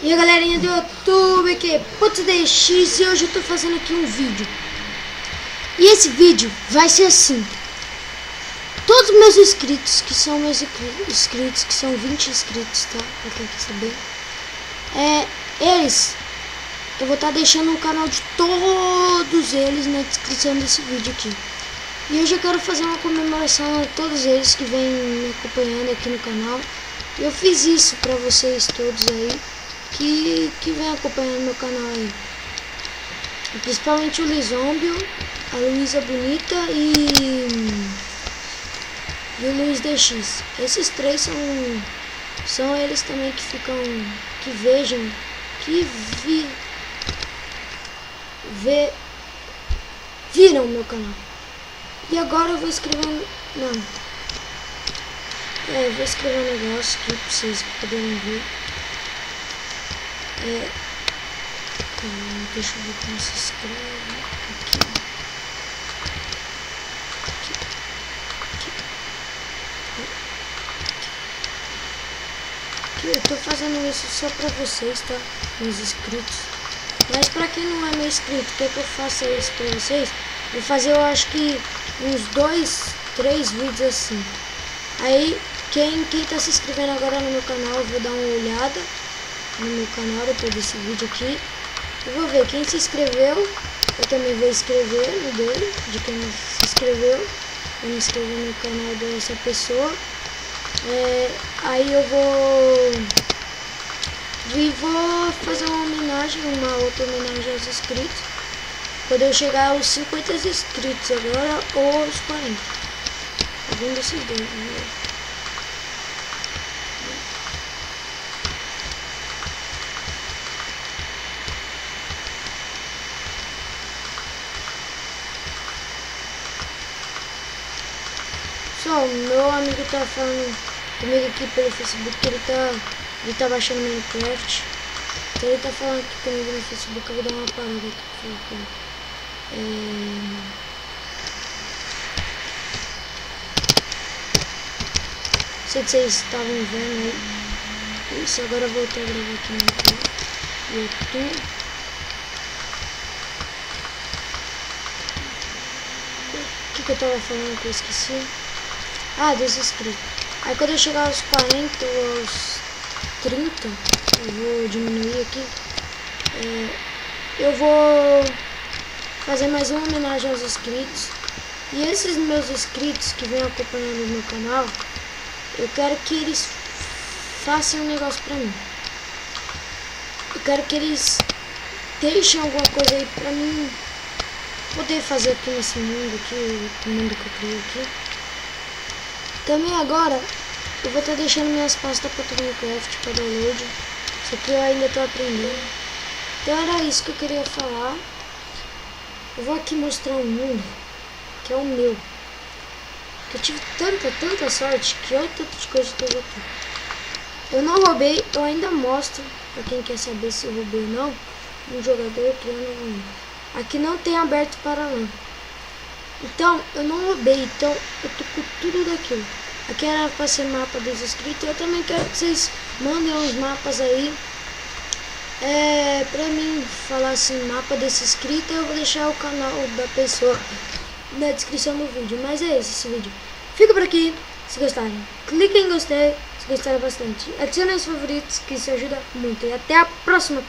E aí galerinha do YouTube, aqui é PutoDX e hoje eu tô fazendo aqui um vídeo. E esse vídeo vai ser assim: todos os meus inscritos, que são meus inscritos, que são 20 inscritos, tá? Pra quem quer saber, eles, eu vou estar deixando o canal de todos eles na descrição desse vídeo aqui. E hoje eu quero fazer uma comemoração a todos eles que vêm me acompanhando aqui no canal. Eu fiz isso pra vocês todos aí que vem acompanhando meu canal aí, principalmente o Lizombio, a Luísa Bonita e o Luiz DX. Esses três são eles também que ficam, que vejam, viram meu canal. E agora eu vou escrever, eu vou escrever um negócio aqui pra vocês poderem ver. Deixa eu ver como se escreve aqui. Eu tô fazendo isso só pra vocês, tá? Meus inscritos. Mas pra quem não é meu inscrito, quer que eu faça isso pra vocês? Vou fazer, eu acho que uns 2, 3 vídeos assim. Aí quem tá se inscrevendo agora no meu canal, eu vou dar uma olhada no meu canal depois desse vídeo aqui. Eu vou ver quem se inscreveu, eu também vou escrever no dele, de quem se inscreveu. Eu me inscrevi no canal dessa pessoa. Aí eu vou fazer uma homenagem, uma outra homenagem aos inscritos, quando eu chegar aos 50 inscritos agora, ou aos 40. Algum desses dois, né? Só, o meu amigo tá falando comigo aqui pelo Facebook que ele tá baixando Minecraft. Então ele tá falando aqui comigo no Facebook, eu vou dar uma parada aqui pra falar com ele. Não sei se vocês estavam vendo aí. Isso, agora eu voltei a gravar aqui no YouTube. O que eu tava falando que eu esqueci? Ah, dos inscritos. Aí quando eu chegar aos 40 ou aos 30, eu vou diminuir aqui. Eu vou fazer mais uma homenagem aos inscritos. E esses meus inscritos que vêm acompanhando o meu canal, eu quero que eles façam um negócio pra mim. Eu quero que eles deixem alguma coisa aí pra mim poder fazer aqui nesse mundo aqui, o mundo que eu criei aqui. Também agora eu vou estar deixando minhas pastas para Minecraft para download, só que eu ainda estou aprendendo. Então era isso que eu queria falar. Eu vou aqui mostrar um mundo que é o meu, que eu tive tanta sorte que olha tanto de coisa que eu vou ter. Eu não roubei, eu ainda mostro para quem quer saber se eu roubei ou não. Um jogador criando um mundo. Aqui não tem aberto para lã. Então, eu não roubei, então eu tô com tudo daquilo. Aqui era para ser mapa dos inscritos. Eu também quero que vocês mandem uns mapas aí. Pra mim falar assim, mapa desse inscrito, eu vou deixar o canal da pessoa na descrição do vídeo. Mas é esse vídeo. Fica por aqui, se gostarem. Clique em gostei, se gostarem bastante. Adicione os favoritos, que isso ajuda muito. E até a próxima.